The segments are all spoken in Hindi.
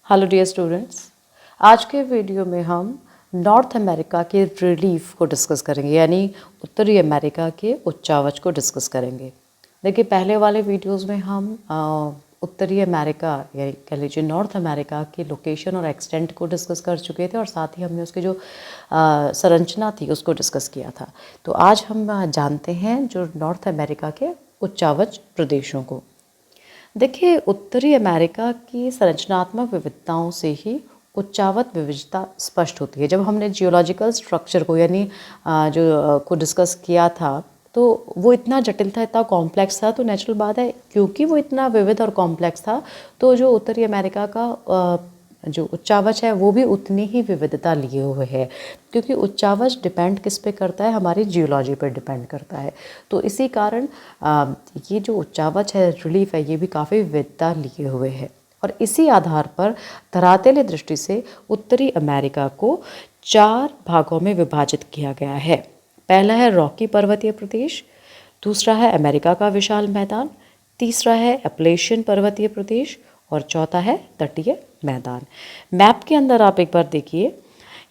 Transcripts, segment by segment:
हेलो डियर स्टूडेंट्स, आज के वीडियो में हम नॉर्थ अमेरिका के रिलीफ को डिस्कस करेंगे, यानी उत्तरी अमेरिका के उच्चावच को डिस्कस करेंगे। देखिए, पहले वाले वीडियोस में हम उत्तरी अमेरिका या कह लीजिए नॉर्थ अमेरिका की लोकेशन और एक्सटेंट को डिस्कस कर चुके थे और साथ ही हमने उसकी जो संरचना थी उसको डिस्कस किया था। तो आज हम जानते हैं जो नॉर्थ अमेरिका के उच्चावच प्रदेशों को। देखिए, उत्तरी अमेरिका की संरचनात्मक विविधताओं से ही उच्चावत विविधता स्पष्ट होती है। जब हमने जियोलॉजिकल स्ट्रक्चर को यानी को डिस्कस किया था, तो वो इतना जटिल था, इतना कॉम्प्लेक्स था, तो नेचुरल बात है क्योंकि वो इतना विविध और कॉम्प्लेक्स था, तो जो उत्तरी अमेरिका का जो उच्चावच है वो भी उतनी ही विविधता लिए हुए है, क्योंकि उच्चावच डिपेंड किस पे करता है, हमारी जियोलॉजी पर डिपेंड करता है। तो इसी कारण ये जो उच्चावच है, रिलीफ है, ये भी काफ़ी विविधता लिए हुए है और इसी आधार पर धरातलीय दृष्टि से उत्तरी अमेरिका को 4 भागों में विभाजित किया गया है। पहला है रॉकी पर्वतीय प्रदेश, दूसरा है अमेरिका का विशाल मैदान, तीसरा है अपलेशियन पर्वतीय प्रदेश और चौथा है तटीय मैदान। मैप के अंदर आप एक बार देखिए,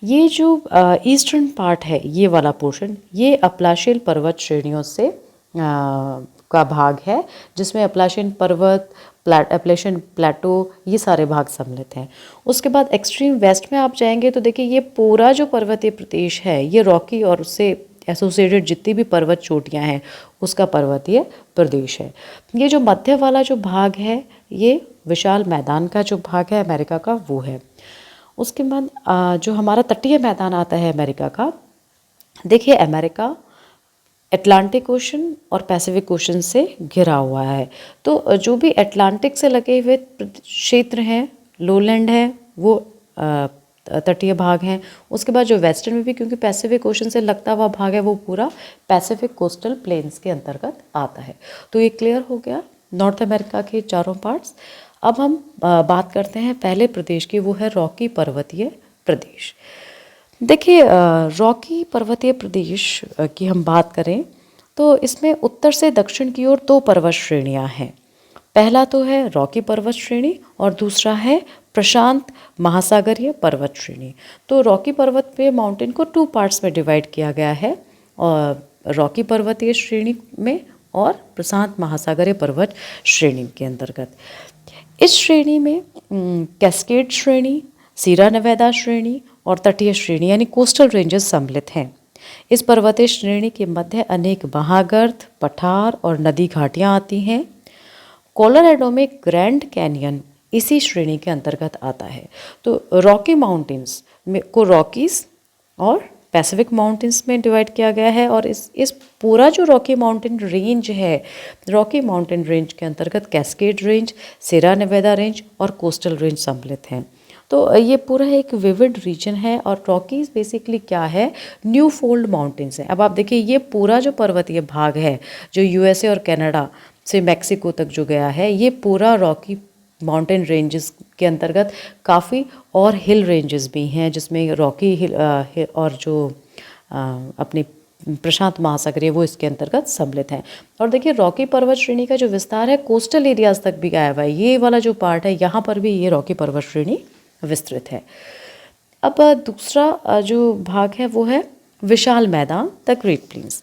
ये जो ईस्टर्न पार्ट है, ये वाला पोर्शन, ये अपलाशियल पर्वत श्रेणियों से का भाग है, जिसमें अपलाशियन पर्वत, अपलेशियन प्लेटो, ये सारे भाग सम्मिलित हैं। उसके बाद एक्सट्रीम वेस्ट में आप जाएंगे तो देखिए, ये पूरा जो पर्वतीय प्रदेश है, ये रॉकी और उससे एसोसिएटेड जितनी भी पर्वत चोटियाँ हैं उसका पर्वतीय प्रदेश है। ये जो मध्य वाला जो भाग है, ये विशाल मैदान का जो भाग है अमेरिका का, वो है। उसके बाद जो हमारा तटीय मैदान आता है अमेरिका का, देखिए अमेरिका अटलांटिक ओशन और पैसिफिक ओशन से घिरा हुआ है। तो जो भी अटलांटिक से लगे हुए क्षेत्र हैं, लोलैंड है, वो तटीय भाग हैं। उसके बाद जो वेस्टर्न में भी, क्योंकि पैसिफिक ओशन से लगता हुआ भाग है, वो पूरा पैसिफिक कोस्टल प्लेन्स के अंतर्गत आता है। तो ये क्लियर हो गया नॉर्थ अमेरिका के चारों पार्ट्स। अब हम बात करते हैं पहले प्रदेश की, वो है रॉकी पर्वतीय प्रदेश। देखिए, रॉकी पर्वतीय प्रदेश की हम बात करें तो इसमें उत्तर से दक्षिण की ओर 2 पर्वत श्रेणियां हैं। पहला तो है रॉकी पर्वत श्रेणी और दूसरा है प्रशांत महासागरीय पर्वत श्रेणी। तो रॉकी पर्वत पे माउंटेन को 2 पार्ट्स में डिवाइड किया गया है, और रॉकी पर्वतीय श्रेणी में और प्रशांत महासागरीय पर्वत श्रेणी के अंतर्गत। इस श्रेणी में कैस्केड श्रेणी, सीरा नेवादा श्रेणी और तटीय श्रेणी यानी कोस्टल रेंजेस सम्मिलित हैं। इस पर्वतीय श्रेणी के मध्य अनेक महागर्त, पठार और नदी घाटियाँ आती हैं। कोलोराडो में ग्रैंड कैनियन इसी श्रेणी के अंतर्गत आता है। तो रॉकी माउंटेन्स को रॉकीज और पैसिफिक माउंटेन्स में डिवाइड किया गया है, और इस पूरा जो रॉकी माउंटेन रेंज है, रॉकी माउंटेन रेंज के अंतर्गत कैस्केड रेंज, सेरा नेवादा रेंज और कोस्टल रेंज सम्मिलित हैं। तो ये पूरा एक विविड रीजन है, और रॉकीज बेसिकली क्या है, न्यू फोल्ड माउंटेन्स हैं। अब आप देखिए, ये पूरा जो पर्वतीय भाग है जो यूएसए और कनाडा से मैक्सिको तक जो गया है, ये पूरा रॉकी माउंटेन रेंजेस के अंतर्गत काफ़ी और हिल रेंजेस भी हैं, जिसमें रॉकी हिल और जो अपनी प्रशांत महासागरीय वो इसके अंतर्गत सम्मिलित हैं। और देखिए, रॉकी पर्वत श्रेणी का जो विस्तार है कोस्टल एरियाज तक भी गया हुआ है। ये वाला जो पार्ट है, यहाँ पर भी ये रॉकी पर्वत श्रेणी विस्तृत है। अब दूसरा जो भाग है वो है विशाल मैदान, द ग्रेट प्लेन्स।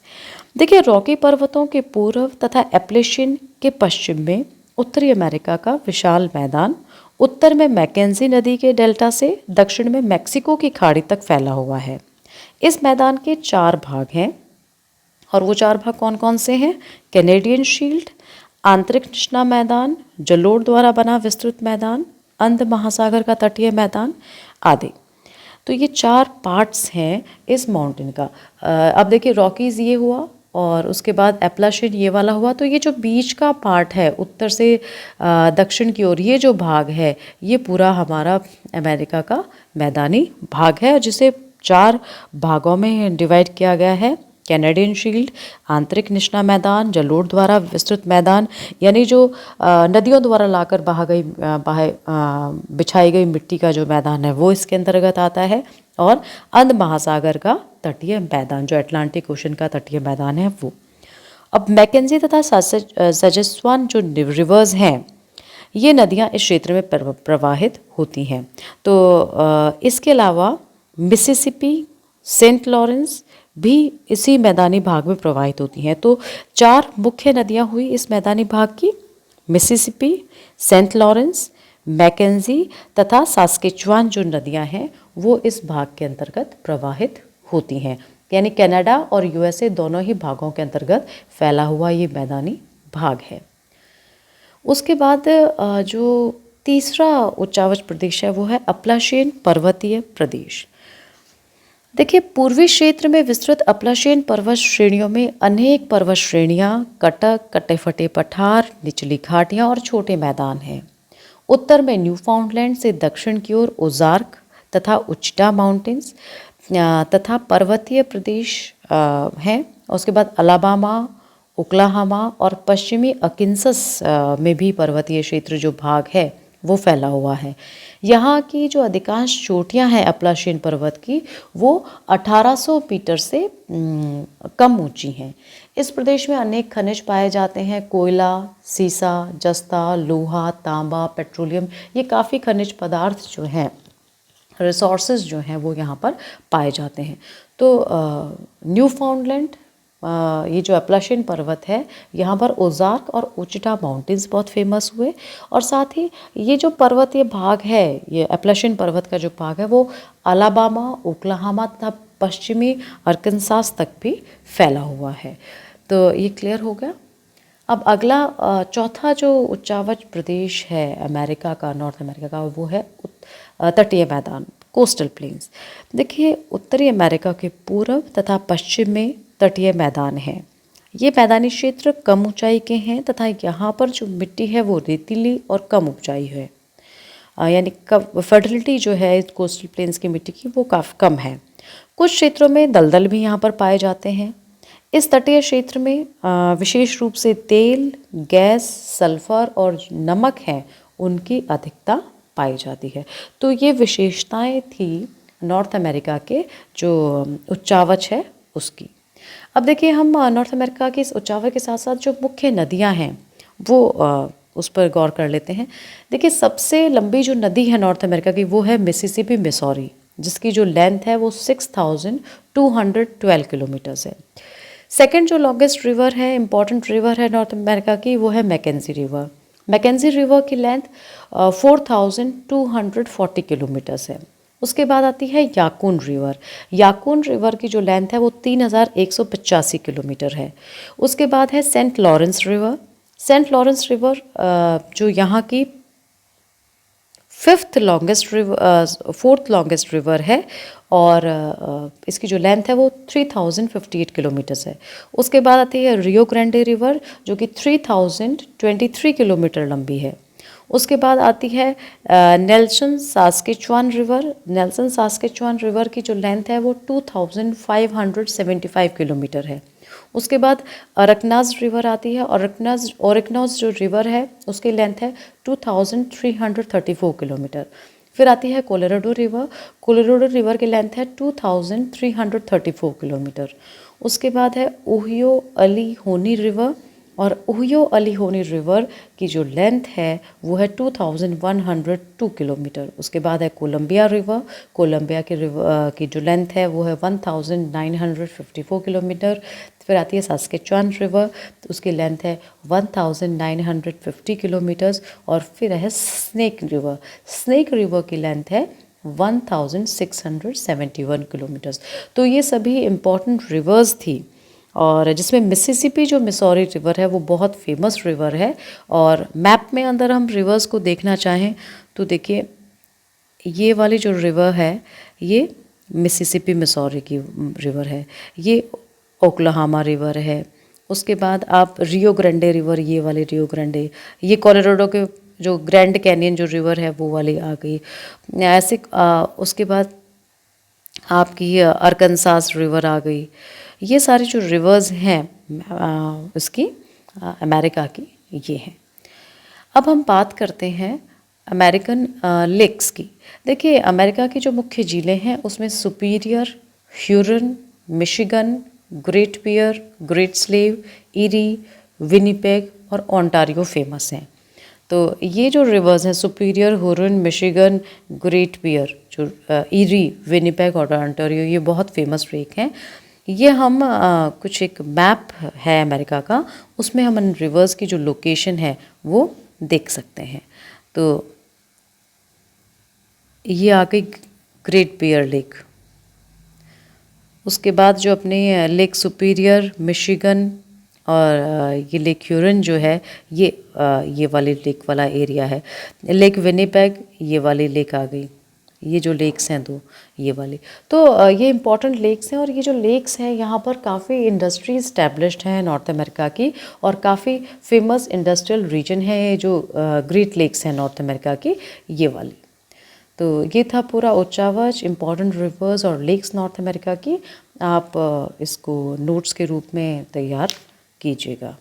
देखिए, रॉकी पर्वतों के पूर्व तथा एप्लेशियन के पश्चिम में उत्तरी अमेरिका का विशाल मैदान उत्तर में मैकेंजी नदी के डेल्टा से दक्षिण में मैक्सिको की खाड़ी तक फैला हुआ है। इस मैदान के 4 भाग हैं, और वो 4 भाग कौन कौन से हैं? कैनेडियन शील्ड, आंतरिक निचला मैदान, जलोढ़ द्वारा बना विस्तृत मैदान, अंध महासागर का तटीय मैदान आदि। तो ये 4 पार्ट्स हैं इस माउंटेन का। अब देखिए, रॉकीज ये हुआ और उसके बाद एप्लाशियन ये वाला हुआ। तो ये जो बीच का पार्ट है उत्तर से दक्षिण की ओर, ये जो भाग है, ये पूरा हमारा अमेरिका का मैदानी भाग है, जिसे 4 भागों में डिवाइड किया गया है। कैनेडियन शील्ड, आंतरिक निचला मैदान, जलोढ़ द्वारा विस्तृत मैदान यानी जो नदियों द्वारा लाकर बिछाई गई मिट्टी का जो मैदान है वो इसके अंतर्गत आता है, और अंध महासागर का तटीय मैदान जो अटलांटिक ओशन का तटीय मैदान है वो। अब मैकेंजी तथा सजेस्वान जो रिवर्स हैं, ये नदियाँ इस क्षेत्र में प्रवाहित होती हैं। तो इसके अलावा मिसिसिपी, सेंट लॉरेंस भी इसी मैदानी भाग में प्रवाहित होती हैं। तो 4 मुख्य नदियाँ हुई इस मैदानी भाग की, मिसिसिपी, सेंट लॉरेंस, मैकेंजी तथा सास्केचुआन जो नदियाँ हैं वो इस भाग के अंतर्गत प्रवाहित होती हैं। यानी कनाडा और यूएसए दोनों ही भागों के अंतर्गत फैला हुआ ये मैदानी भाग है। उसके बाद जो तीसरा उच्चावच प्रदेश है वो है अपलाशियन पर्वतीय प्रदेश। देखिए, पूर्वी क्षेत्र में विस्तृत अपलाशियन पर्वत श्रेणियों में अनेक पर्वत श्रेणियाँ, कटक, कटे फटे पठार, निचली घाटियाँ और छोटे मैदान हैं। उत्तर में न्यूफाउंडलैंड से दक्षिण की ओर ओजार्क तथा उचिटा माउंटेन्स तथा पर्वतीय प्रदेश हैं। उसके बाद अलाबामा, ओक्लाहोमा और पश्चिमी अकिंसस में भी पर्वतीय क्षेत्र जो भाग है वो फैला हुआ है। यहाँ की जो अधिकांश चोटियाँ हैं अपलाशियन पर्वत की वो 1800 मीटर से कम ऊंची हैं। इस प्रदेश में अनेक खनिज पाए जाते हैं, कोयला, सीसा, जस्ता, लोहा, तांबा, पेट्रोलियम, ये काफ़ी खनिज पदार्थ जो हैं, रिसोर्सेज जो हैं वो यहाँ पर पाए जाते हैं। तो न्यूफाउंडलैंड, ये जो अपलाशियन पर्वत है, यहाँ पर ओजार्क और उचिटा माउंटेन्स बहुत फेमस हुए। और साथ ही ये जो पर्वतीय भाग है, ये अपलाशियन पर्वत का जो भाग है वो अलाबामा, ओक्लाहोमा तथा पश्चिमी अरकानसास तक भी फैला हुआ है। तो ये क्लियर हो गया। अब अगला चौथा जो उच्चावच प्रदेश है अमेरिका का, नॉर्थ अमेरिका का, वो है तटीय मैदान, कोस्टल प्लेन्स। देखिए, उत्तरी अमेरिका के पूर्व तथा पश्चिम में तटीय मैदान हैं। ये मैदानी क्षेत्र कम ऊंचाई के हैं तथा यहाँ पर जो मिट्टी है वो रेतीली और कम ऊंचाई है, यानी फर्टिलिटी जो है कोस्टल प्लेन्स की मिट्टी की वो काफ़ी कम है। कुछ क्षेत्रों में दलदल भी यहाँ पर पाए जाते हैं। इस तटीय क्षेत्र में विशेष रूप से तेल, गैस, सल्फर और नमक हैं, उनकी अधिकता पाई जाती है। तो ये विशेषताएं थी नॉर्थ अमेरिका के जो उच्चावच है उसकी। अब देखिए, हम नॉर्थ अमेरिका के इस उच्चावच के साथ साथ जो मुख्य नदियां हैं वो उस पर गौर कर लेते हैं। देखिए, सबसे लंबी जो नदी है नॉर्थ अमेरिका की वो है मिसिसिपी मिसौरी, जिसकी जो लेंथ है वो 6212 किलोमीटर्स है। सेकंड जो लॉन्गेस्ट रिवर है, इंपॉर्टेंट रिवर है नॉर्थ अमेरिका की, वो है मैकेंजी रिवर। मैकेंजी रिवर की लेंथ 4240 किलोमीटर्स है। उसके बाद आती है याकून रिवर। याकून रिवर की जो लेंथ है वो 3185 किलोमीटर है। उसके बाद है Saint Lawrence River. Saint Lawrence River जो यहाँ की फोर्थ लॉन्गेस्ट रिवर है और इसकी जो लेंथ है वो 3058 किलोमीटर्स है। उसके बाद आती है रियो ग्रांडे रिवर जो कि 3023 किलोमीटर लंबी है। उसके बाद आती है नेल्सन सास्केचुआन रिवर। नेल्सन सास्केचुआन रिवर की जो लेंथ है वो 2575 किलोमीटर है। उसके बाद अरकनाज रिवर आती है और ओरिकनॉज जो रिवर है उसकी लेंथ है 2334 किलोमीटर। फिर आती है कोलोराडो रिवर। कोलोराडो रिवर की लेंथ है 2334 किलोमीटर। उसके बाद है ओहियो अली होनी रिवर और ओहियो अली होनी रिवर की जो लेंथ है वो है 2102 किलोमीटर। उसके बाद है कोलंबिया रिवर। कोलंबिया की रिवर की जो लेंथ है वो है 1954 किलोमीटर। फिर आती है सास्केचुआन रिवर, तो उसकी लेंथ है 1950 किलोमीटर्स। और फिर है स्नेक रिवर। स्नेक रिवर की लेंथ है 1671 किलोमीटर्स। तो ये सभी इम्पॉर्टेंट रिवर्स थी और जिसमें मिसिसिपी जो मिसौरी रिवर है वो बहुत फेमस रिवर है। और मैप में अंदर हम रिवर्स को देखना चाहें तो देखिए, ये वाली जो रिवर है ये मिसिसिपी मिसौरी की रिवर है, ये ओक्लाहोमा रिवर है। उसके बाद आप रियो ग्रांडे रिवर, ये वाली रियो ग्रांडे, ये कोलोराडो के जो ग्रैंड कैनियन जो रिवर है वो वाली आ गई ऐसे। उसके बाद आपकी अरकानसास रिवर आ गई। ये सारी जो रिवर्स हैं इसकी अमेरिका की ये हैं। अब हम बात करते हैं अमेरिकन लेक्स की। देखिए, अमेरिका की जो मुख्य झीलें हैं उसमें Superior, Huron, Michigan, Great Bear, Great Slave, Erie, Winnipeg और ओंटारियो फेमस हैं। तो ये जो रिवर्स हैं Superior, Huron, Michigan, Great Bear, जो ईरी, विनिपेग और ओंटारियो, ये बहुत फेमस लेक हैं। ये हम कुछ एक मैप है अमेरिका का, उसमें हम इन रिवर्स की जो लोकेशन है वो देख सकते हैं। तो ये आ गई ग्रेट बियर लेक। उसके बाद जो अपने लेक सुपीरियर, मिशिगन और ये लेक ह्यूरन जो है, ये वाली लेक वाला एरिया है। लेक विनिपेग, ये वाली लेक आ गई। ये जो लेक्स हैं दो, ये वाली, तो ये इंपॉर्टेंट लेक्स हैं। और ये जो लेक्स हैं यहाँ पर काफ़ी इंडस्ट्री इस्टेब्लिश्ड हैं नॉर्थ अमेरिका की, और काफ़ी फेमस इंडस्ट्रियल रीजन है ये जो ग्रेट लेक्स हैं नॉर्थ अमेरिका की, ये वाली। तो ये था पूरा उच्चावच, इम्पॉर्टेंट रिवर्स और लेक्स नॉर्थ अमेरिका की। आप इसको नोट्स के रूप में तैयार कीजिएगा।